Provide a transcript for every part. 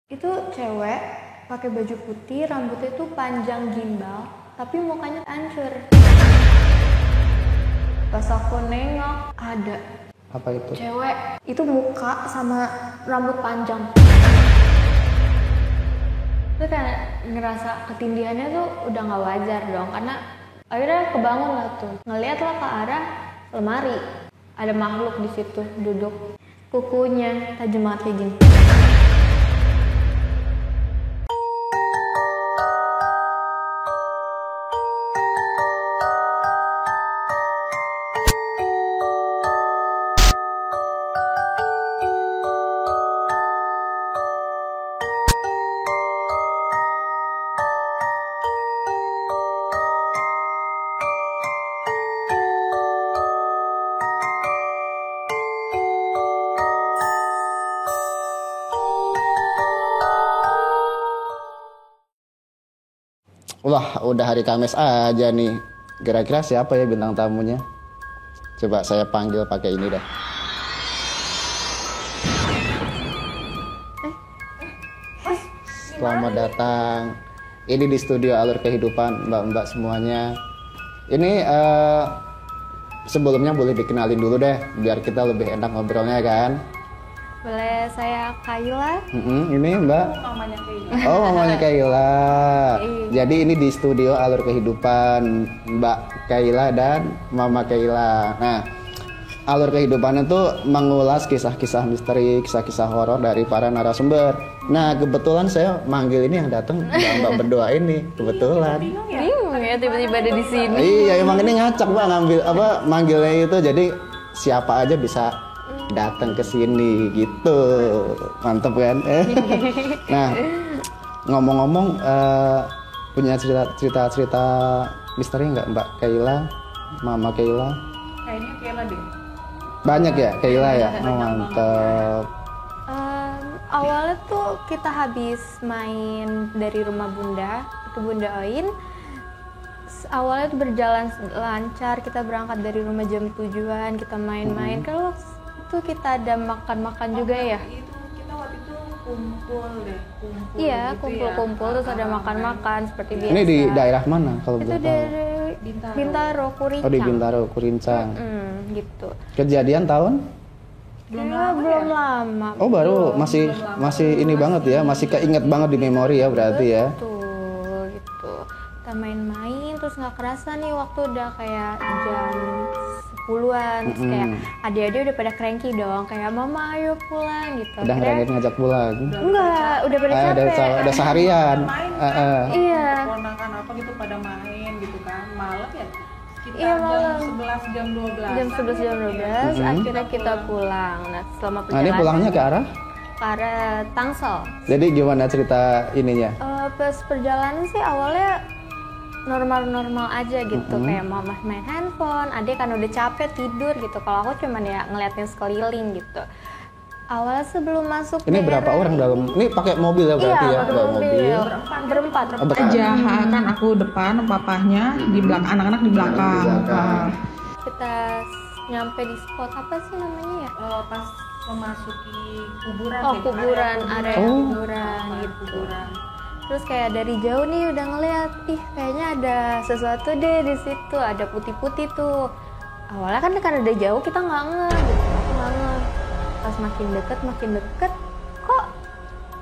Itu cewek pakai baju putih, rambutnya itu panjang gimbal, tapi mukanya hancur. Pas aku nengok, ada. Apa itu? Cewek, itu muka sama rambut panjang. Itu kayak ngerasa ketindihannya tuh udah nggak wajar dong, karena akhirnya kebangun lah tuh. Ngeliatlah ke arah lemari, ada makhluk di situ duduk. Kukunya tajam banget kayak gini. Wah, udah hari Kamis aja nih. Kira-kira siapa ya bintang tamunya? Coba saya panggil pakai ini dah. Selamat datang. Ini di studio Alur Kehidupan, mbak-mbak semuanya. Ini sebelumnya boleh dikenalin dulu deh, biar kita lebih enak ngobrolnya kan. Boleh, saya Kayla. Ini Mbak. Mamanya Kayla. Oh, mamanya Kayla. Jadi ini di studio Alur Kehidupan, Mbak Kayla dan Mama Kayla. Nah, Alur Kehidupan itu mengulas kisah-kisah misteri, kisah-kisah horor dari para narasumber. Nah, kebetulan saya manggil ini yang datang Mbak berdua ini, kebetulan. Bingung ya? Bingung ya tiba-tiba ada di sini. Iya, emang ini ngacak Mbak ngambil manggilnya itu, jadi siapa aja bisa datang ke sini gitu. Mantep kan? Nah, ngomong-ngomong punya cerita misteri nggak Mbak Kayla, Mama Kayla? Kayaknya Kayla deh. Banyak ya Kayla ya? Oh, mantep. Awalnya tuh kita habis main dari rumah Bunda, itu Bunda Oin. Awalnya tuh berjalan lancar, kita berangkat dari rumah jam 7-an, kita main-main. Kalau itu kita ada makan-makan juga ya? Itu kita waktu itu kumpul. Iya, gitu kumpul-kumpul ya. terus ada makan-makan seperti biasa. Ini di daerah mana kalau Itu boleh tahu? dari Bintaro, Kurincang. Oh, di Bintaro, Kurincang. Gitu. Kejadian tahun? Belum Ya, belum lama. Oh, baru masih ini banget ya, masih keinget banget di memori ya berarti ya. Betul, gitu. Kita main-main terus nggak kerasa nih waktu udah kayak jam 10-an. Terus kayak adik-adik udah pada cranky dong, kayak mama ayo pulang gitu. Udah Akhirnya- ngajak pulang. Enggak, udah pada capek. Udah seharian. Main Iya. Ponakan apa gitu pada main gitu kan. Malam ya. Kita Iya, jam malam. 11 jam 12. Jam 11 jam 12 akhirnya kita pulang. Nah, selama Nah, ini perjalanan pulangnya ke arah? ke arah Tangsel. Jadi gimana cerita ininya? Pas perjalanan sih awalnya normal-normal aja gitu, kayak mama main handphone, adik kan udah capek tidur gitu. Kalau aku cuman ya ngeliatin sekeliling gitu. Awalnya sebelum masuk Ini berapa orang dalam? Ini pakai mobil ya berarti ya? Bawa mobil. Berempat. aja kan aku depan, papahnya di belakang, anak-anak di belakang. Kita nyampe di spot apa sih namanya ya? Pas memasuki kuburan. Oh, deh, kuburan, area Oh. kuburan gitu. Terus kayak dari jauh nih udah ngeliat, ih kayaknya ada sesuatu deh di situ, ada putih-putih tuh. Awalnya kan karena udah jauh kita nggak ngeh, gitu. Aku nggak ngeh. Pas makin deket, kok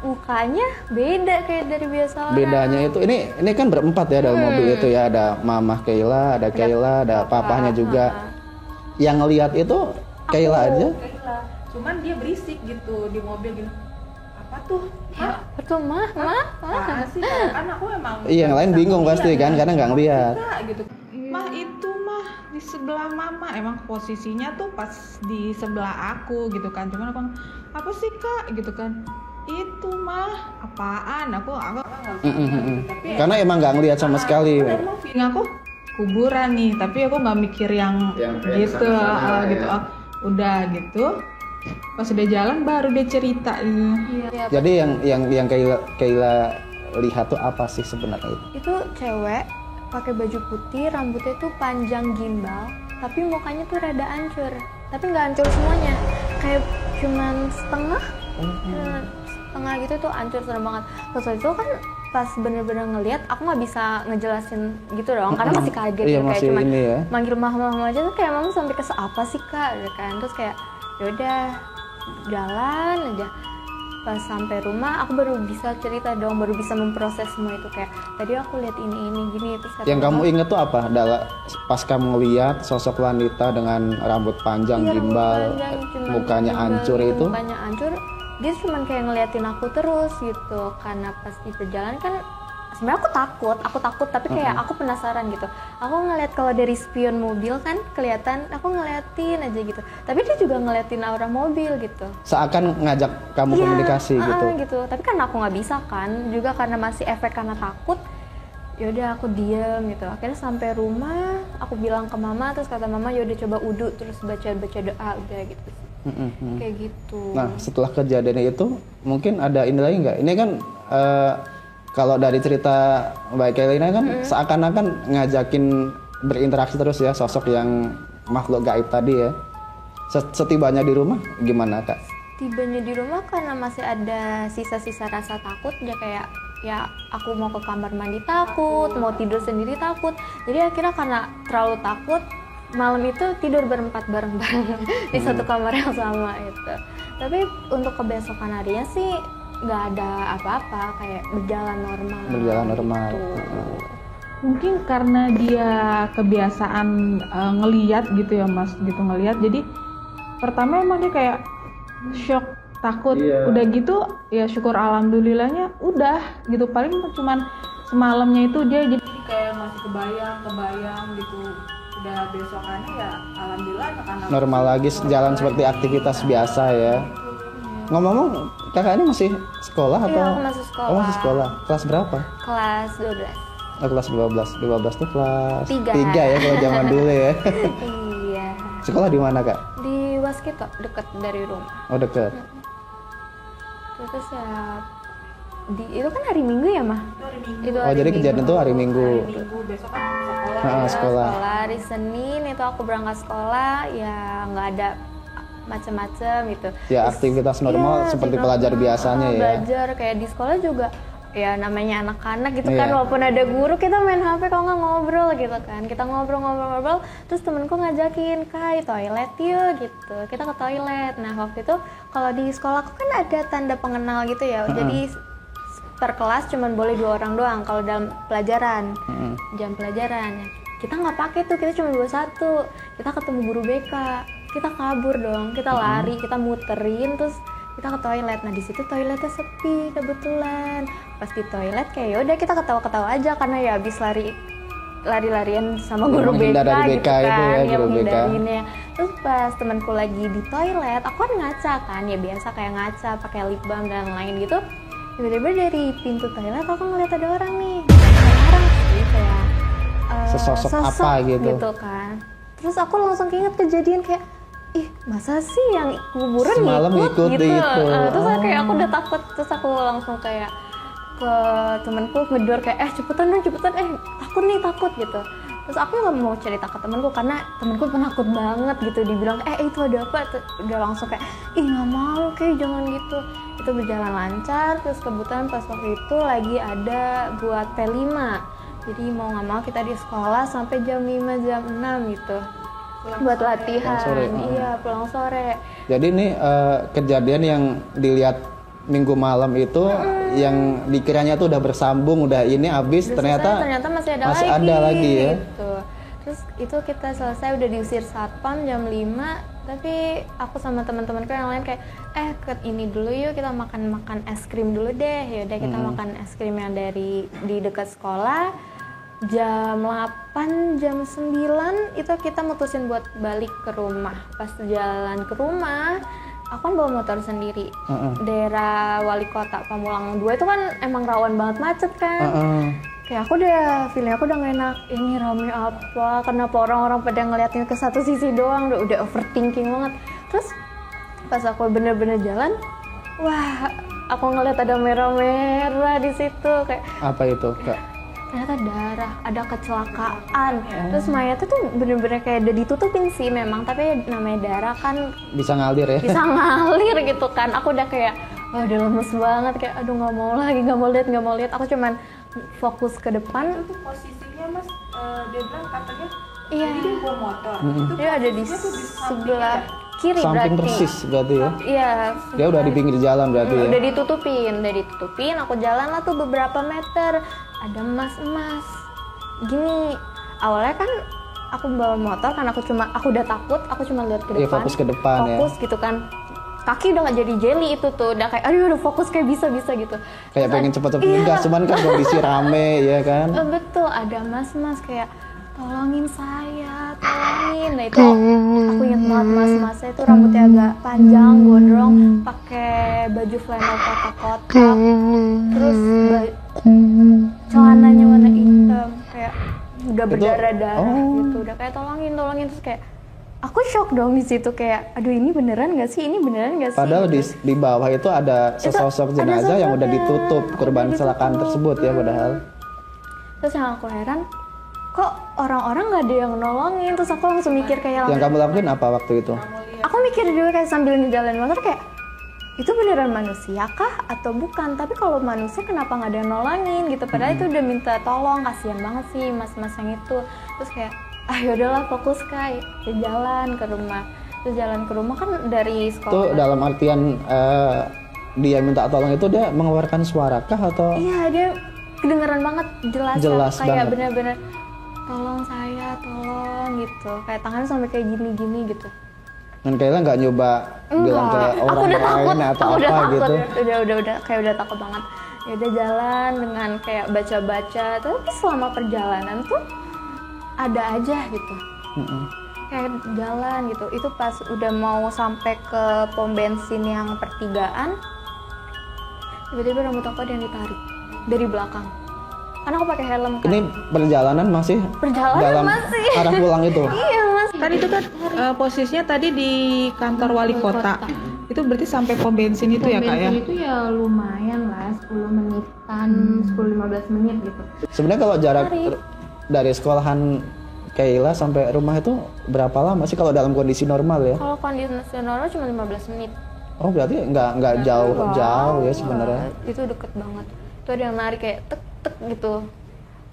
mukanya beda kayak dari biasa orang. Bedanya itu ini kan berempat ya dalam mobil itu ya, ada Mamah Kayla, ada Kayla, ada papahnya juga. Yang ngelihat itu Kayla aja. Kayla. Cuman dia berisik gitu di mobil gitu. Apa tuh? Betul mah. Apaan sih? Kan aku emang Iya, yang lain bingung pasti kan karena nggak ngelihat. Enggak, gitu. Mah itu mah di sebelah mama, emang posisinya tuh pas di sebelah aku gitu kan. Cuman aku apa sih kak gitu kan, itu mah apaan, aku tapi Karena emang nggak ngelihat sama sekali. emang feeling aku kuburan nih, tapi aku nggak mikir yang gitu gitu. Udah gitu pas udah jalan baru dia cerita Iya, Jadi yang Kayla lihat tuh apa sih sebenarnya itu? itu cewek pakai baju putih, rambutnya tuh panjang gimbal, tapi mukanya tuh rada hancur. Tapi nggak hancur semuanya, kayak cuman setengah. tengah gitu tuh hancur, serem banget. Terus waktu itu kan pas bener-bener ngelihat aku nggak bisa ngejelasin gitu dong karena masih kaget Iya, gitu, kayak masih cuma ini ya. manggil mama aja tuh kayak mama sampai kesel apa sih kak gitu kan. Terus kayak yaudah jalan aja, pas sampai rumah aku baru bisa cerita dong, baru bisa memproses semua itu, kayak tadi aku lihat ini gini. Terus kata Yang kamu mama, inget tuh apa? Pas kamu ngeliat sosok wanita dengan rambut panjang, iya, rambut gimbal, panjang, cuman mukanya gimbal hancur gitu, itu? mukanya hancur, dia cuman kayak ngeliatin aku terus gitu. Karena pas di perjalanan kan sebenarnya aku takut tapi kayak aku penasaran gitu. Aku ngeliat kalau dari spion mobil kan kelihatan, aku ngeliatin aja gitu, tapi dia juga ngeliatin aura mobil gitu. Seakan ngajak kamu Iya, komunikasi gitu. gitu. Tapi kan aku nggak bisa kan, juga karena masih efek karena takut. Yaudah aku diem gitu. Akhirnya sampai rumah, aku bilang ke mama, terus kata mama yaudah coba wudu, terus baca doa udah gitu. Kayak gitu. Nah, setelah kejadian itu mungkin ada ini lagi nggak? Ini kan kalau dari cerita Mbak Kailina kan seakan-akan ngajakin berinteraksi terus ya, sosok yang makhluk gaib tadi ya. Setibanya di rumah gimana Kak? Tibanya di rumah karena masih ada sisa-sisa rasa takut, dia kayak ya aku mau ke kamar mandi takut, mau tidur sendiri takut. Jadi akhirnya karena terlalu takut, malam itu tidur berempat bareng-bareng di satu kamar yang sama itu. Tapi untuk kebesokan harinya sih nggak ada apa-apa, kayak berjalan normal. Gitu. Mungkin karena dia kebiasaan ngeliat gitu ya Mas, gitu ngeliat, jadi pertama emang dia kayak shock, takut, udah gitu ya syukur alhamdulillahnya udah gitu, paling cuman semalamnya itu dia jadi kayak masih kebayang gitu, udah besokannya ya alhamdulillah karena Normal lagi, jalan seperti aktivitas biasa ya. Ngomong-ngomong, kakak ini masih sekolah atau? Iya, aku masih sekolah. Oh, masih sekolah. Kelas berapa? Kelas 12. Oh, kelas 12. 12 tuh kelas 3. 3 ya kalau zaman dulu ya. Iya. Sekolah di mana Kak? Di Waskito, deket dari rumah. Oh, deket. Terus ya itu kan hari Minggu ya mah? Itu Oh, jadi kejadian tuh hari Minggu. minggu besok kan sekolah. Sekolah. Hari Senin itu aku berangkat sekolah, ya nggak ada macam-macam gitu. Ya, aktivitas normal seperti pelajar biasanya ya. Belajar kayak di sekolah juga ya namanya anak-anak gitu kan, Iya. walaupun ada guru kita main HP kalau nggak ngobrol gitu kan. Kita ngobrol, terus temenku ngajakin, "Kai, toilet yuk," gitu. Kita ke toilet. Nah, waktu itu kalau di sekolahku kan ada tanda pengenal gitu ya. Jadi per kelas cuman boleh 2 orang doang kalau dalam pelajaran. Jam pelajaran. Kita nggak pakai tuh, kita cuma 21. Kita ketemu guru BK. Kita kabur dong, kita lari, kita muterin, terus kita ke toilet. Nah di situ toiletnya sepi kebetulan. Pas di toilet kayak yaudah kita ketawa-ketawa aja karena ya habis lari-larian sama guru BK Menghindar dari gitu BK itu kan, ya, guru BK. menghindarinnya. Terus pas temanku lagi di toilet, aku kan ngaca kan, ya biasa kayak ngaca pakai lip balm dan lain gitu. Tiba-tiba dari pintu toilet aku ngeliat ada orang nih, orang sih kayak Sesosok apa gitu. kan. Terus aku langsung keinget kejadian kayak, ih masa sih yang kuburan Semalam ngikut ngikut gitu. itu. Terus kayak aku udah takut, terus aku langsung kayak ke temanku ngedor kayak cepetan takut gitu. Terus aku nggak mau cerita ke temanku karena temanku penakut banget gitu, dibilang itu ada apa, udah langsung kayak ih nggak mau, kayak jangan gitu. Itu berjalan lancar. Terus kebetulan pas waktu itu lagi ada buat P5, jadi mau nggak mau kita di sekolah sampai jam 5 jam 6 gitu buat latihan. Sore. Iya, pulang sore. Jadi ini kejadian yang dilihat Minggu malam itu yang dikiranya tuh udah bersambung, udah ini habis, Udah ternyata selesai, ternyata masih masih ada lagi ya. gitu. Terus itu kita selesai udah diusir satpam jam 5, tapi aku sama teman-temanku yang lain kayak ke ini dulu yuk, kita makan es krim dulu deh. Yaudah kita makan es krim yang di dekat sekolah. Jam 8, jam 9 itu kita mutusin buat balik ke rumah. Pas jalan ke rumah, aku kan bawa motor sendiri. Daerah Wali Kota Pamulang 2 itu kan emang rawan banget macet kan. Kayak aku udah gak enak, ini rame apa, kenapa orang-orang pada ngeliatin ke satu sisi doang, udah overthinking banget. Terus pas aku bener-bener jalan, wah aku ngeliat ada merah-merah di situ, kayak Apa itu Kak? ternyata darah, ada kecelakaan. Terus mayatnya tuh bener-bener kayak udah ditutupin sih memang, tapi namanya darah kan Bisa ngalir ya? bisa ngalir gitu kan. Aku udah kayak wah udah lemes banget kayak aduh nggak mau lihat, aku cuman fokus ke depan. Itu posisinya mas, dia bilang katanya Iya. jadi dia bawa motor. Dia ada di posisinya tuh di samping sebelah ya? kiri Samping berarti. persis berarti ya. Iya. Dia udah di pinggir jalan berarti ya. Udah ditutupin, aku jalan lah tuh beberapa meter, ada emas. Gini, awalnya kan aku bawa motor kan aku udah takut, aku cuma lihat ke Iya, depan. fokus ke depan ya. Fokus gitu kan. Kaki udah gak jadi jelly itu tuh, udah kayak aduh udah fokus kayak bisa gitu. Kayak pengen cepet-cepet Iya. ngegas, cuman kan kondisi rame ya kan. Betul, ada mas kayak tolongin saya, tolongin. Nah itu aku inget banget mas-masnya itu rambutnya agak panjang, gondrong, pakai baju flannel kotak-kotak, terus celananya warna hitam, kayak udah berdarah-darah gitu, udah kayak tolongin terus kayak aku shock dong di situ kayak aduh ini beneran nggak sih? Padahal di bawah itu ada sesosok ada jenazah yang udah sosoknya, ditutup korban udah kecelakaan ditutup. tersebut ya padahal. Terus yang aku heran kok orang-orang nggak ada yang nolongin, terus aku langsung mikir kayak Yang kamu lakuin apa waktu itu? aku mikir juga kayak sambil ngejalanin motor kayak itu beneran manusia kah atau bukan? Tapi kalau manusia kenapa nggak ada yang nolongin gitu? Padahal itu udah minta tolong, kasihan banget sih mas-mas yang itu. Terus kayak yaudahlah fokus kayak jalan ke rumah. Terus jalan ke rumah kan dari Itu sekolah. dalam artian dia minta tolong itu dia mengeluarkan suara kah atau? Iya dia kedengeran banget Jelas kayak banget. bener-bener tolong saya tolong gitu. Kayak tangannya sampai kayak gini gitu. Dan Kayla nggak nyoba bilang ke Enggak, aku orang udah takut, lain atau aku udah apa takut, gitu? udah kayak udah takut banget. Ya udah jalan dengan kayak baca-baca, tapi selama perjalanan tuh ada aja gitu. Kayak jalan gitu. Itu pas udah mau sampai ke pom bensin yang pertigaan, tiba-tiba rambut aku ada yang ditarik dari belakang. Karena aku pakai helm kan. Ini perjalanan masih Perjalanan dalam masih. arah pulang itu. Iya mas. Kan itu kan posisinya tadi di kantor wali kota. Itu berarti sampai pom bensin itu ya kak ya? Bensin itu ya lumayan lah, 10 menitan, 10-15 menit gitu. Sebenarnya kalau jarak dari sekolahan Kayla sampai rumah itu berapa lama sih kalau dalam kondisi normal ya? Kalau kondisi normal cuma 15 menit. Oh berarti nggak jauh ya sebenarnya. Itu deket banget. Itu ada yang narik kayak tek gitu.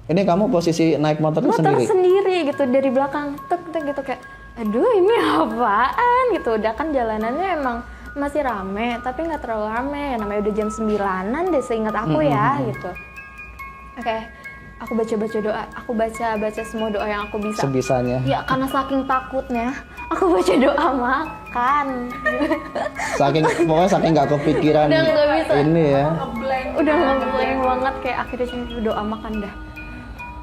Ini kamu posisi naik motor itu Motor sendiri? sendiri gitu dari belakang tek gitu kayak aduh ini apaan gitu. Udah kan jalanannya emang masih rame tapi nggak terlalu rame. Namanya udah jam 9-an deh seingat aku ya gitu. Oke. Aku baca doa, aku baca semua doa yang aku bisa. Sebisanya. Ya karena saking takutnya, aku baca doa makan. Pokoknya saking nggak kepikiran Udah nggak bisa. ini ya. Udah ngeblank banget kayak akhirnya cuma doa makan dah.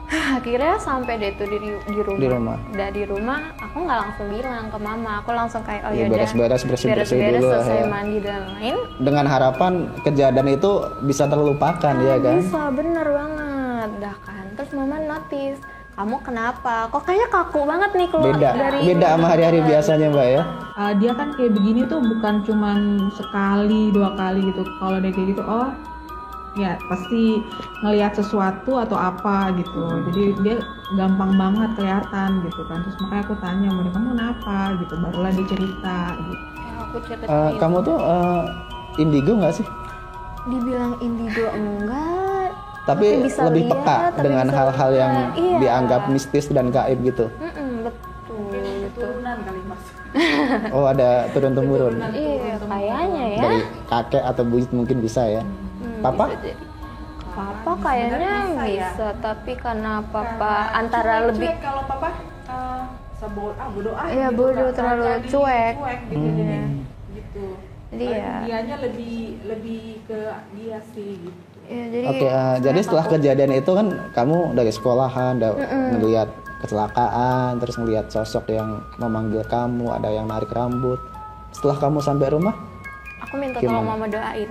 Akhirnya sampai deh tuh di rumah. Di rumah. Udah di rumah, aku nggak langsung bilang ke mama, aku langsung kayak oh Ya, yaudah. beres-beres, bersih-bersih beres-beres, dulu lah selesai ya. mandi dan lain. Dengan harapan kejadian itu bisa terlupakan ya kan? Bisa bener banget dah kan. Terus mama notice, kamu kenapa? Kok kayaknya kaku banget nih keluar dari Beda sama hari-hari biasanya mbak ya. Dia kan kayak begini tuh bukan cuman sekali 2 kali gitu. Kalau dia kayak gitu, oh ya pasti ngelihat sesuatu atau apa gitu. Jadi dia gampang banget kelihatan gitu kan. Terus makanya aku tanya, Bunda kamu kenapa gitu. Barulah dia cerita gitu. Ya, aku ceritain. Kamu tuh indigo nggak sih? Dibilang indigo enggak, Tapi bisa lebih lihat, peka tapi dengan bisa hal-hal yang lihat. Iya. dianggap mistis dan gaib gitu. Betul. Turunan kali mas. Oh ada turun-temurun Iya, kayaknya ya. dari kakek atau buyut mungkin bisa ya. Papa? Bisa jadi. Papa kayaknya bisa, tapi karena papa antara lebih kalau papa bodoh Iya, bodoh, terlalu cuek. gitu jadi gitu. Jadi ya. Dianya lebih ke dia sih gitu. Ya, jadi Oke, jadi setelah kejadian itu kan kamu dari sekolahan ngelihat kecelakaan, terus ngelihat sosok yang memanggil kamu, ada yang narik rambut. Setelah kamu sampai rumah, aku minta tolong Gimana? mama doain.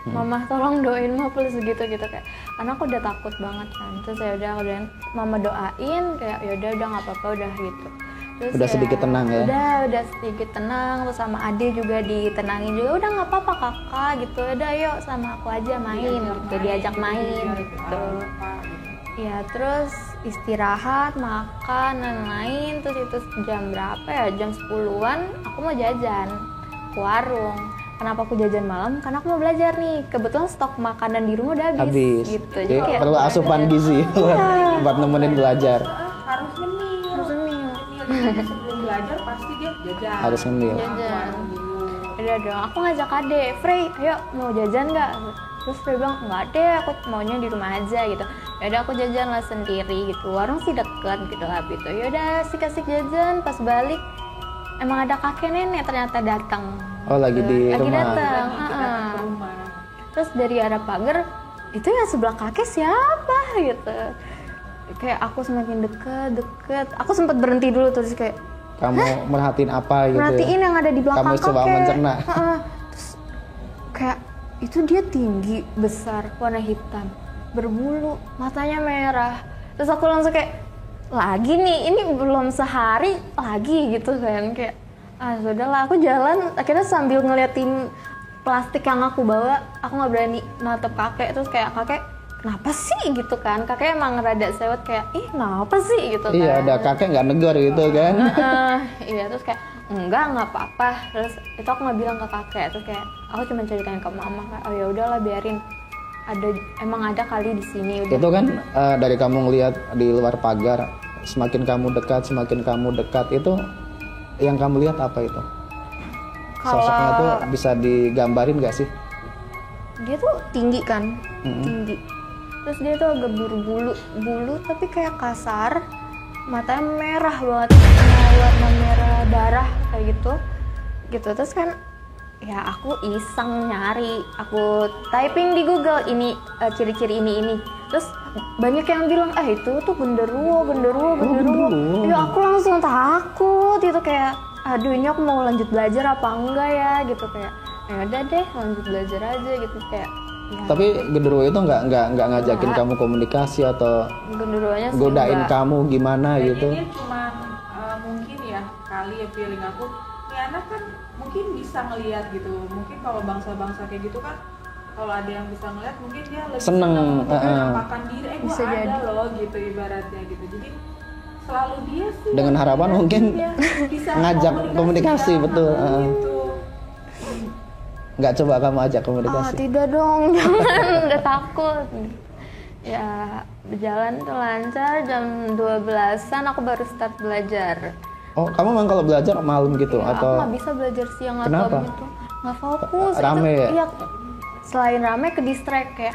Mama tolong doain mah please gitu kayak. Karena aku udah takut banget kan. Terus ya udah aku doain, mama doain kayak ya udah nggak apa-apa udah gitu. Terus Udah ya, sedikit tenang ya? Udah sedikit tenang. Terus sama Ade juga ditenangin juga. Udah nggak apa-apa kakak gitu. Udah yuk sama aku aja main gitu. Diajak main gitu. Ya terus istirahat, makan dan lain. Terus itu jam berapa ya? Jam 10-an aku mau jajan ke warung. kenapa aku jajan malam? Karena aku mau belajar nih. Kebetulan stok makanan di rumah udah habis. Gitu. Jadi perlu asupan gizi buat nemenin belajar. Harus ngemil. Harus ngemil. Jadi sebelum belajar pasti dia jajan. Harus ngemil. Jajan. Udah dong, aku ngajak adek, Frey, ayo mau jajan nggak? Terus Frey bilang, nggak deh, aku maunya di rumah aja gitu. Yaudah aku jajan lah sendiri gitu, warung sih deket gitu lah gitu. Yaudah asik-asik jajan, pas balik emang ada kakek nenek ternyata datang. Oh lagi di Lagi rumah. datang. Terus dari arah pagar, itu yang sebelah kakek siapa gitu. Kayak aku semakin deket, aku sempat berhenti dulu terus kayak, Kamu merhatiin apa gitu merhatiin ya? yang ada di belakang Kamu coba kakek. mencerna. Terus kayak itu dia tinggi, besar, warna hitam, berbulu, matanya merah. Terus aku langsung kayak lagi nih, ini belum sehari lagi gitu kan, kayak sudahlah, aku jalan akhirnya sambil ngeliatin plastik yang aku bawa, aku nggak berani natep kakek. Terus kayak kakek kenapa sih gitu kan, kakek emang rada sewot kayak kenapa sih gitu kan. Iya, ada kakek nggak negor gitu kan. Iya, terus kayak nggak apa-apa. Terus itu aku nggak bilang ke kakek, terus kayak aku cuma ceritain ke mama kayak oh ya udahlah biarin, emang ada kali di sini. Udah. Itu kan dari kamu ngelihat di luar pagar, semakin kamu dekat itu yang kamu lihat apa itu? Sosoknya tuh bisa digambarin nggak sih? Dia tuh tinggi kan, tinggi. Terus dia tuh agak bulu tapi kayak kasar, matanya merah banget, warna merah darah kayak gitu. Terus kan ya aku iseng nyari, aku typing di Google ini ciri-ciri ini. Terus banyak yang bilang itu tuh genderuwo. Ya aku langsung takut gitu, kayak aduh ini aku mau lanjut belajar apa enggak ya gitu, kayak ya udah deh lanjut belajar aja gitu kayak ya. Tapi genderuwo itu nggak ngajakin kamu komunikasi atau Genderuwonya sih godain enggak. kamu gimana gitu? Dia cuma mungkin ya kali ya feeling aku, ini anak kan mungkin bisa ngelihat gitu. Mungkin kalau bangsa-bangsa kayak gitu kan, kalau ada yang bisa ngelihat mungkin dia lebih Seneng, untuk menampakkan diri. Gua Bisa ada jadi. loh gitu ibaratnya gitu. Jadi selalu dia sih Dengan harapan mungkin bisa ngajak komunikasi, betul. Gitu. Nggak coba kamu ajak komunikasi? Tidak dong, jangan, udah takut. Ya berjalan tuh lancar, jam 12-an aku baru start belajar. Oh, kamu memang kalau belajar malam gitu Ya, atau? aku nggak bisa belajar siang atau Kenapa? gitu, nggak fokus. Rame itu, ya? Iya, selain rame ke distract kayak,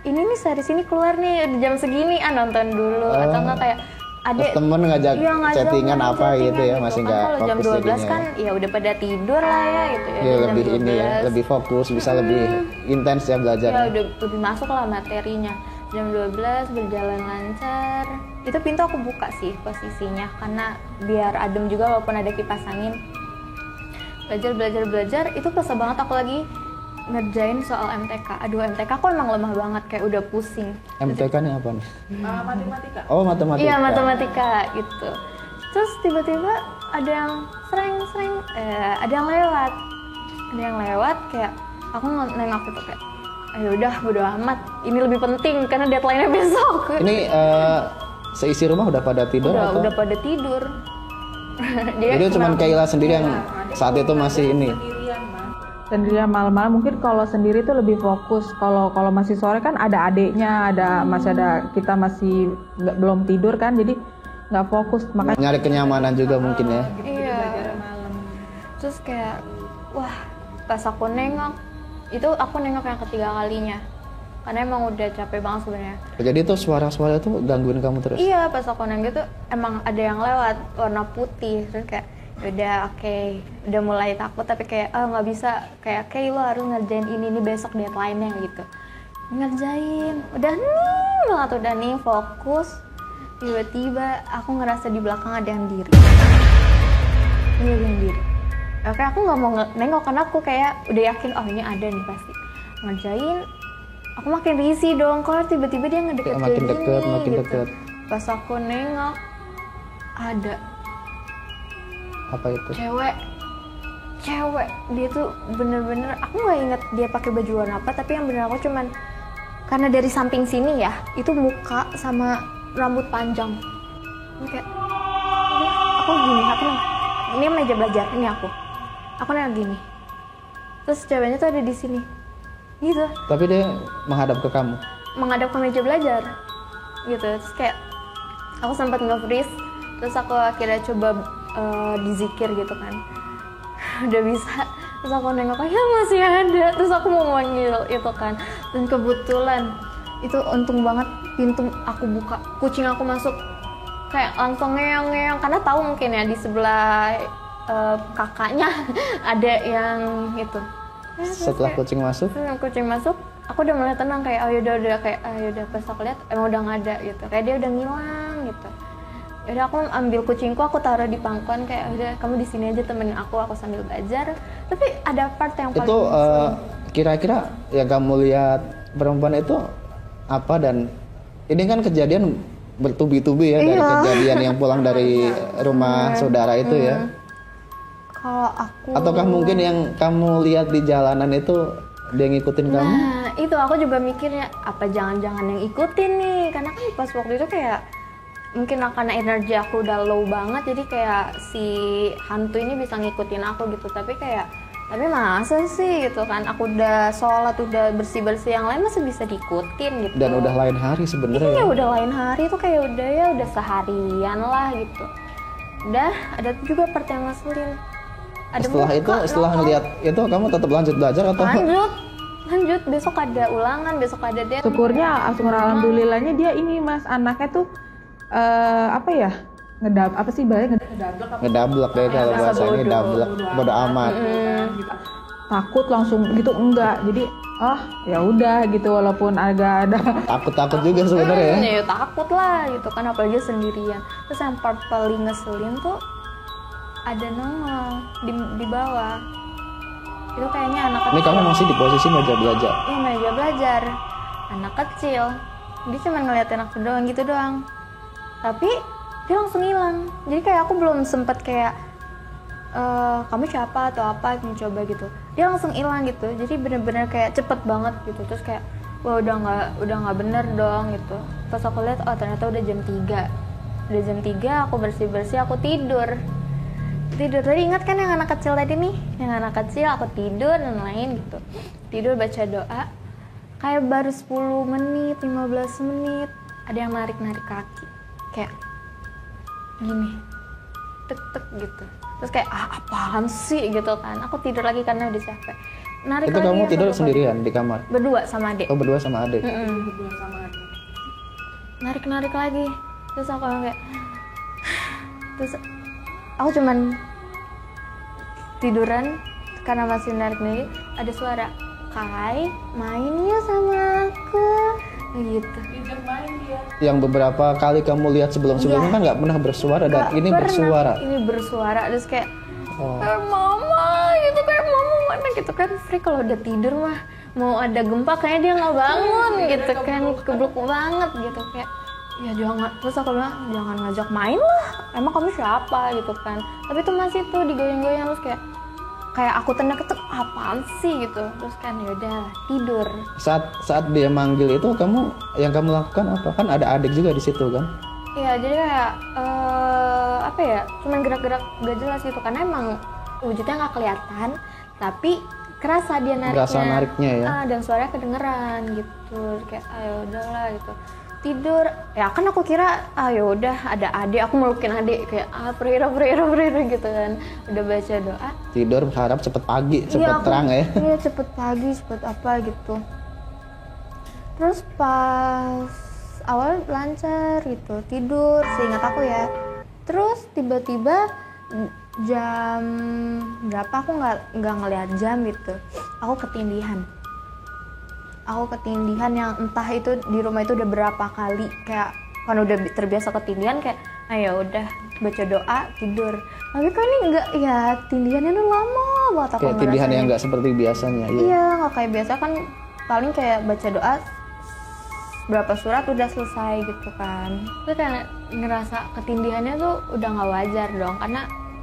ini nih series ini keluar nih di jam segini, nonton dulu. Atau nggak kayak Terus temen ngajak chattingan apa gitu ya, masih nggak kalau jam fokus 12 jadinya. kan ya udah pada tidur lah ya gitu ya. Ya Jam lebih 12. ini ya, lebih fokus, bisa lebih intens ya Ya belajarnya. udah lebih masuk lah materinya. Jam 12 berjalan lancar. Itu pintu aku buka sih posisinya karena biar adem juga walaupun ada kipas angin. Belajar itu kesel banget, aku lagi ngerjain soal MTK. Aduh, MTK aku emang lemah banget, kayak udah pusing. MTK ini apa nih? Matematika. Oh, matematika. Iya, matematika gitu. Terus tiba-tiba ada yang ada yang lewat kayak aku nengok gitu kayak ayo udah bodo amat, ini lebih penting karena deadline-nya besok. Ini seisi rumah udah pada tidur atau? Udah pada tidur. Jadi cuma Kayla sendiri yang saat itu masih ini. Sendirian malam-malam, mungkin kalau sendiri tuh lebih fokus. Kalau masih sore kan ada adeknya, masih ada kita masih belum tidur kan, jadi nggak fokus, makanya Nyari kenyamanan juga mungkin ya. Iya. malam. Terus kayak wah, pas aku nengok itu aku nengok yang ketiga kalinya karena emang udah capek banget sebenarnya. Jadi tuh suara-suara itu gangguin kamu terus? Iya, pas aku nengok itu emang ada yang lewat warna putih. Terus kayak udah oke, udah mulai takut tapi kayak nggak bisa, kayak lo harus ngerjain ini besok deadline-nya gitu. Ngerjain udah nih fokus, tiba-tiba aku ngerasa di belakang ada yang diri. Oke, aku nggak mau nengok karena aku kayak udah yakin ini ada nih pasti. Ngerjain, aku makin risih dong kalau tiba-tiba dia ngedeket Makin kayak deket, gini, makin gitu. deket. Pas aku nengok ada Apa itu? cewek, dia tuh bener-bener, aku nggak inget dia pakai baju warna apa, tapi yang bener aku cuman karena dari samping sini ya itu muka sama rambut panjang. Ini kayak aku gini, ini meja belajar ini aku nanya gini, terus ceweknya tuh ada di sini gitu, Tapi dia menghadap ke kamu. menghadap ke meja belajar gitu. Terus kayak aku sempat nge-freeze, terus aku akhirnya coba dizikir gitu kan. Udah bisa, terus aku nengok, ya masih ada, terus aku mau manggil itu kan, dan kebetulan itu untung banget pintu aku buka, kucing aku masuk, kayak langsung ngeong-ngeong, karena tahu mungkin ya di sebelah kakaknya ada yang itu. Setelah kucing masuk, Kucing masuk, aku udah mulai tenang, kayak oh yaudah kayak yaudah, pas aku lihat emang udah nggak ada gitu, kayak dia udah ngilang gitu. Yaudah aku ambil kucingku, aku taruh di pangkuan, kayak udah kamu di sini aja temenin aku sambil belajar. Tapi ada part yang paling itu kira-kira yang kamu lihat perempuan itu apa? Dan ini kan kejadian bertubi-tubi ya, dari kejadian yang pulang dari rumah saudara itu ya. kalau aku, Ataukah mungkin yang kamu lihat di jalanan itu dia ngikutin kamu? nah itu aku juga mikirnya, apa jangan-jangan yang ikutin nih, karena kan pas waktu itu kayak mungkin karena energi aku udah low banget, jadi kayak si hantu ini bisa ngikutin aku gitu. Tapi masa sih gitu kan, aku udah sholat, udah bersih-bersih, yang lain masih bisa diikutin gitu. Dan udah lain hari sebenarnya. Iya, udah lain hari tuh, kayak udah seharian lah gitu. Udah ada juga part yang ngeselin. Ada Setelah ngelihat itu kamu tetap lanjut belajar atau? Lanjut, besok ada ulangan, besok ada deadline. Syukurnya, alhamdulillahnya dia ini Mas, anaknya tuh Ngedablek deh kalau bahasa ini, dablek, bodo amat. gitu. Takut langsung gitu enggak, jadi ya udah gitu, walaupun agak ada Takut juga sebenarnya ya. Ya takut lah gitu kan, apalagi sendirian. Terus yang part paling ngeselin tuh ada nongol di bawah. Itu kayaknya anak kecil. Ini kamu masih di posisi meja belajar. Iya, meja belajar. Anak kecil. Dia cuma ngeliatin aku doang gitu doang. Tapi dia langsung hilang. Jadi kayak aku belum sempet kayak kamu siapa atau apa, mencoba gitu. Dia langsung hilang gitu. Jadi bener-bener kayak cepet banget gitu. Terus kayak wah udah nggak bener dong gitu. Pas aku lihat, oh ternyata udah jam 3. Udah jam 3, aku bersih-bersih, aku tidur. Tadi ingat kan yang anak kecil tadi nih, yang anak kecil aku tidur dan lain gitu. Tidur baca doa, kayak baru 10 menit, 15 menit ada yang narik-narik kaki, kayak gini, tek-tek gitu. Terus kayak apaan sih gitu kan. Aku tidur lagi karena udah capek. Narik Itu lagi, kamu tidur berdua sendirian di kamar? berdua sama adik. Oh, berdua sama adik. Narik-narik lagi, terus aku kayak terus aku cuman tiduran karena masih narik-narik. Ada suara, Kai main ya sama aku gitu. Yang beberapa kali kamu lihat sebelum-sebelumnya kan nggak pernah bersuara, dan Nggak ini pernah. bersuara. Ini bersuara, terus kayak Oh. mama gitu, kayak mama mana gitu kan. Free kalau udah tidur mah mau ada gempa kayaknya dia nggak bangun gitu kan, keblok banget gitu, kayak ya jangan. Terus aku bilang jangan ngajak main lah, emang kamu siapa gitu kan. Tapi itu masih tuh digoyang-goyang, terus kayak aku tendang ketuk, apaan sih gitu. Terus kan yaudah tidur. Saat dia manggil itu, yang kamu lakukan apa? Kan ada adik juga di situ kan? Iya, jadi kayak apa ya, cuman gerak-gerak gak jelas gitu, karena emang wujudnya nggak kelihatan, tapi kerasa dia nariknya. Berasa nariknya ya. Dan suaranya kedengeran gitu, kayak ayo udahlah gitu. Tidur, ya kan aku kira ayo udah ada adik, aku melukin adik, kayak perira gitu kan. Udah baca doa. Tidur berharap cepet pagi, cepet terang ya. Iya, cepet pagi, cepet apa gitu. Terus pas awal lancar gitu, tidur seingat aku ya. Terus tiba-tiba jam berapa, aku nggak ngeliat jam gitu, aku ketindihan yang entah itu di rumah itu udah berapa kali, kayak kan udah terbiasa ketindihan, kayak ayo udah baca doa tidur. Tapi kan ini enggak ya, tindihannya tuh lama banget aku Kayak tindihan ngerasanya. yang nggak seperti biasanya. Iya. Iya, nggak kayak biasa kan, paling kayak baca doa berapa surat udah selesai gitu kan. Terus kayak ngerasa ketindihannya tuh udah nggak wajar dong, karena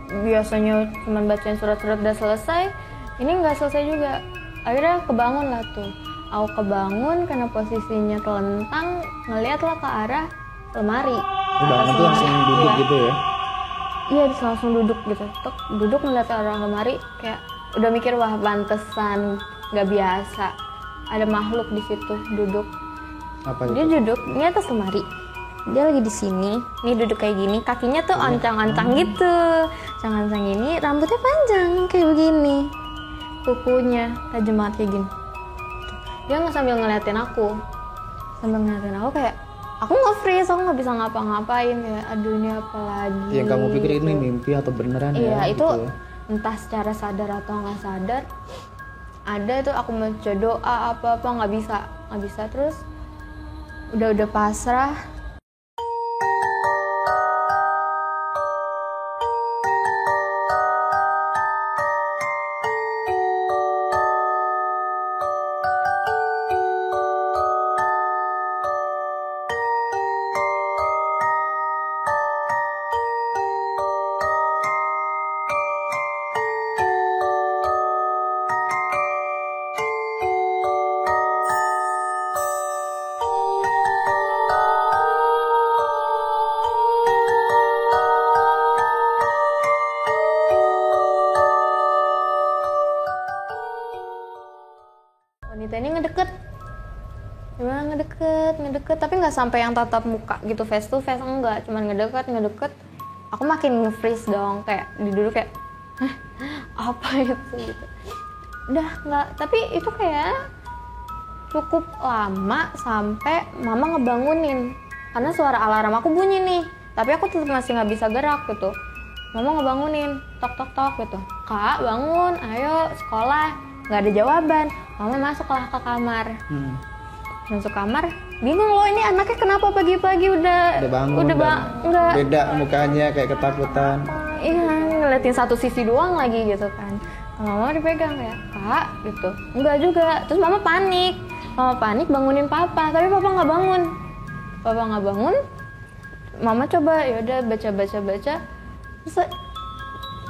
biasanya cuma bacain surat-surat udah selesai, ini nggak selesai juga. Akhirnya kebangun lah tuh, aku kebangun karena posisinya telentang, ngeliatlah ke arah lemari. Bangun tuh langsung duduk gitu ya? Iya, bisa langsung duduk gitu. Tuk, duduk ngeliat ke arah lemari, kayak udah mikir wah pantesan nggak biasa ada makhluk di situ duduk. Apa Dia itu? duduk ini atas lemari, dia lagi di sini, ini duduk kayak gini, kakinya tuh oncang-oncang gitu, oncang-oncang gini, rambutnya panjang kayak begini, kukunya tajam banget kayak gini. Dia nggak sambil ngeliatin aku kayak aku nge-freeze, aku nggak bisa ngapa-ngapain, kayak aduh ini apa lagi. Yang kamu pikir ini gitu. mimpi atau beneran Iya, ya? itu gitu ya? entah secara sadar atau nggak sadar. Ada tuh aku mencoba doa apa-apa nggak bisa, terus udah pasrah. Wanita ini ngedeket, gimana ngedeket, tapi nggak sampai yang tatap muka gitu, face to face, enggak, cuman ngedeket. Aku makin nge-freeze dong, kayak duduk kayak, hah, apa itu gitu. Udah nggak, tapi itu kayak cukup lama sampai mama ngebangunin, karena suara alarm aku bunyi nih, tapi aku tetap masih nggak bisa gerak gitu. Mama ngebangunin, tok gitu, kak bangun, ayo sekolah. Nggak ada jawaban, mama masuklah ke kamar. Masuk kamar, bingung loh ini anaknya kenapa pagi-pagi udah bangun enggak, beda mukanya kayak ketakutan. iya ngeliatin satu sisi doang lagi gitu kan. Mama dipegang kayak kak gitu, enggak juga. Terus mama panik bangunin papa, tapi papa nggak bangun. Mama coba yaudah baca. Terus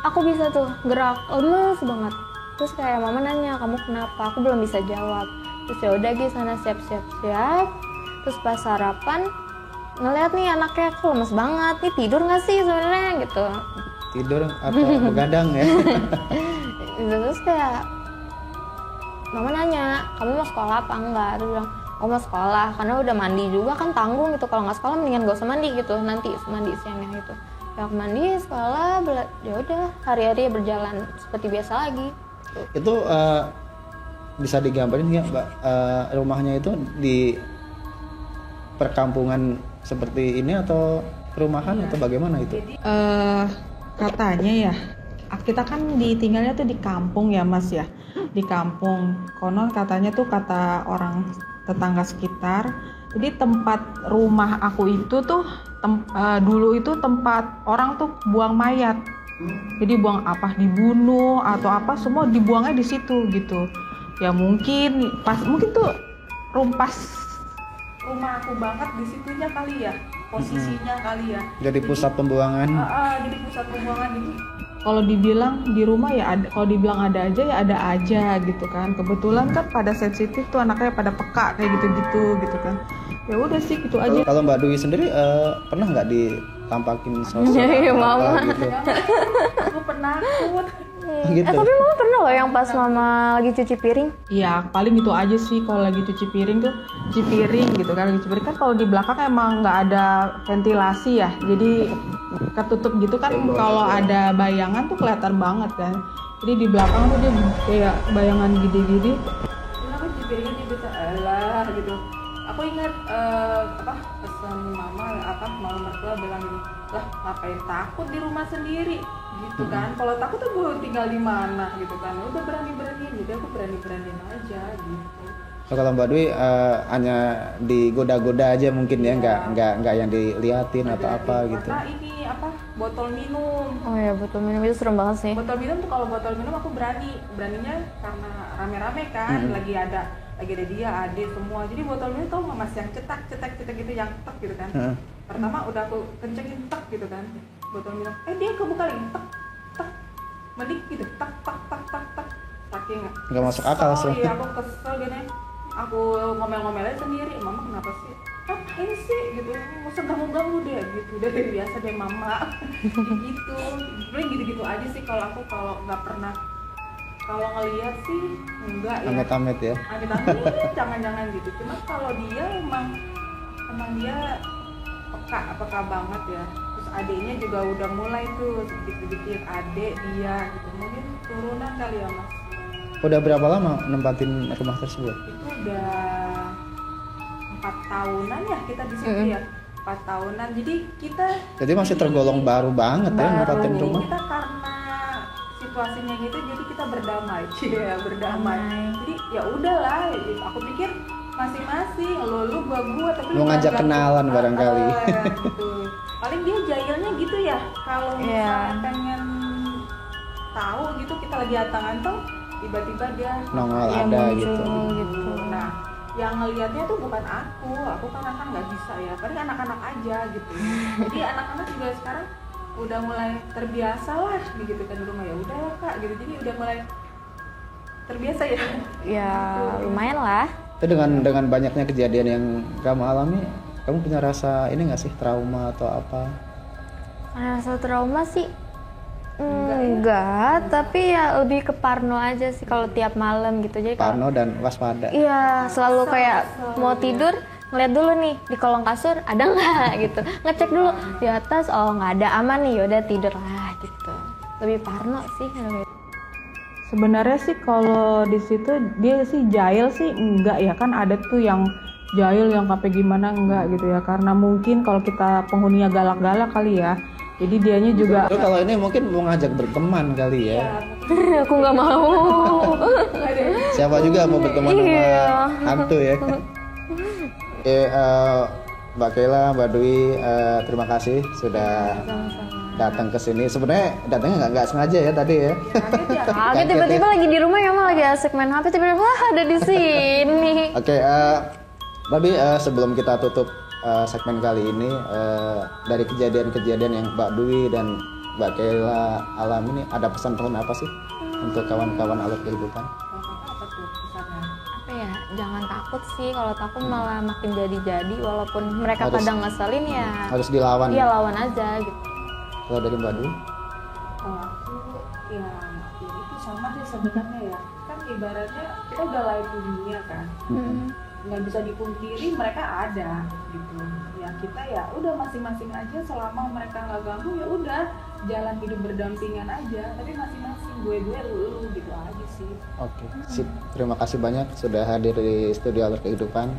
aku bisa tuh gerak, lemes banget. Terus kayak mama nanya, kamu kenapa? Aku belum bisa jawab. Terus ya udah Gi sana siap. Terus pas sarapan ngeliat nih anaknya kok lemes banget. Nih tidur nggak sih sebenarnya gitu. Tidur atau begadang ya? Terus kayak mama nanya, kamu mau sekolah apa enggak? Terus bilang, aku mau sekolah karena udah mandi juga kan tanggung gitu. Kalau nggak sekolah mendingan gak usah mandi gitu. Nanti mandi siangnya gitu. Ya aku mandi sekolah, ya udah hari-hari berjalan seperti biasa lagi. Itu bisa digambarin nggak Mbak, rumahnya itu di perkampungan seperti ini atau perumahan atau bagaimana itu? Katanya ya, kita kan ditinggalnya tuh di kampung ya Mas ya, di kampung. Konon katanya tuh kata orang tetangga sekitar, jadi tempat rumah aku itu tuh dulu itu tempat orang tuh buang mayat. Jadi buang apa, dibunuh atau apa, semua dibuangnya di situ gitu. Ya mungkin tuh rumah aku banget di situnya kali ya, posisinya kali ya. Jadi pusat pembuangan. Jadi pusat pembuangan gitu. Kalau dibilang di rumah ya ada, kalau dibilang ada aja gitu kan. Kebetulan kan pada sensitif tuh anaknya pada peka kayak gitu kan. Ya udah sih gitu aja. Kalau Mbak Dwi sendiri pernah nggak ditampakin sosok Iya, apa Mama. gitu? Aku penakut. Gitu. Tapi mama pernah loh yang pas mama lagi cuci piring. Iya, paling itu aja sih kalau lagi cuci piring gitu kan. Lagi cuci piring kan kalau di belakang emang nggak ada ventilasi ya, jadi ketutup gitu kan. Kalau ada bayangan tuh kelihatan banget kan. Jadi di belakang tuh dia kayak bayangan gede-gede. Kenapa cuci piringnya dia bisa elah gitu. Aku ingat pesan mama mertua bilang gini, lah ngapain takut di rumah sendiri gitu kan. Kalau takut tuh gue tinggal di mana gitu kan. Udah berani-beraniin, jadi aku berani-beraniin aja gitu. So, kalau Mbak Dwi hanya digoda-goda aja mungkin ya, nggak yang diliatin atau apa gitu. Karena ini botol minum. Oh ya, botol minum itu serem banget sih. Botol minum tuh, kalau botol minum aku beraninya karena rame-rame kan, lagi ada dia, ade semua. Jadi botol minum tau nggak Mas, yang cetak gitu, yang tek gitu kan. Pertama udah aku kencengin tek gitu kan, botol minum. Dia kebuka lagi tek, mending gitu tek. Saking Nggak masuk akal sih. Iya, aku kesel gini. Aku ngomel-ngomelnya sendiri, mama kenapa sih? Ini sih gitu, nggak usah ganggu deh gitu. Udah biasa deh mama. Gitu, paling gitu-gitu aja sih kalau aku, kalau nggak pernah Kalau ngelihat sih enggak ya. Amit-amit ya. Amit-amit jangan-jangan gitu. Cuma kalau dia emang dia peka banget ya. Terus adiknya juga udah mulai tuh sedikit-sedikit adik dia gitu. Mungkin turunan kali ya Mas. Udah berapa lama nempatin rumah tersebut? Itu udah 4 tahunan ya kita di situ ya. 4 tahunan. Jadi kita Jadi masih tergolong baru banget ya nempatin Jadi rumah. kita karena situasinya gitu jadi kita berdamai. Iya, berdamai. Jadi ya udahlah, aku pikir masing-masing lu gua tapi Mau ngajak nggak kenalan ganggu. barangkali. Gitu. Paling dia jahilnya gitu ya. Kalau misalnya pengen tahu gitu kita lagi antang-antang tiba-tiba dia Nongol Ya, ada muncul gitu. gitu. Nah, yang ngelihatnya tuh bukan aku kan nggak bisa ya, paling anak-anak aja gitu. Jadi anak-anak juga sekarang udah mulai terbiasa lah gitu kan di rumah ya udah lah kak gitu, jadi udah mulai terbiasa ya. Ya lumayan lah. Itu dengan banyaknya kejadian yang kamu alami, kamu punya rasa ini nggak sih trauma atau apa? Rasa trauma sih enggak, tapi ya lebih ke parno aja sih kalau tiap malam gitu. Jadi kalau Parno dan waspada. iya selalu kayak mau tidur ngeliat dulu nih di kolong kasur ada nggak gitu, ngecek dulu di atas, oh nggak ada, aman nih, yaudah tidur lah gitu. Lebih parno sih kalau gitu. Sebenarnya sih kalau di situ dia sih jahil sih enggak ya, kan ada tuh yang jahil yang kayak gimana enggak gitu ya, karena mungkin kalau kita penghuninya galak-galak kali ya, jadi dianya juga Itu kalau ini mungkin mau ngajak berteman kali ya. Aku nggak mau. Siapa juga mau berteman sama hantu ya. Oke, Mbak Kayla, Mbak Dwi, terima kasih sudah datang ke sini. Sebenarnya datangnya nggak sengaja ya tadi ya. Kaget tiba-tiba lagi di rumah ya, lagi asik main HP, tiba-tiba wah ada di sini. Oke, Mbak Dwi, sebelum kita tutup segmen kali ini, dari kejadian-kejadian yang Mbak Dwi dan Mbak Kayla alami ini, ada pesan-pesan apa sih untuk kawan-kawan alur kehidupan? Apa ya, jangan takut sih, kalau takut malah makin jadi-jadi, walaupun mereka kadang ngeselin ya. Harus dilawan. Iya, lawan aja gitu. Kalau dari Mbak Dwi? Kalau aku ya itu sama sih sebenarnya ya, kan ibaratnya kita udah lahir di dunia kan, nggak bisa dipungkiri mereka ada gitu ya. Kita ya udah masing-masing aja, selama mereka nggak ganggu ya udah jalan hidup berdampingan aja, tapi masing-masing gue lu gitu aja sih. Oke, sip. Terima kasih banyak sudah hadir di studio Alur Kehidupan.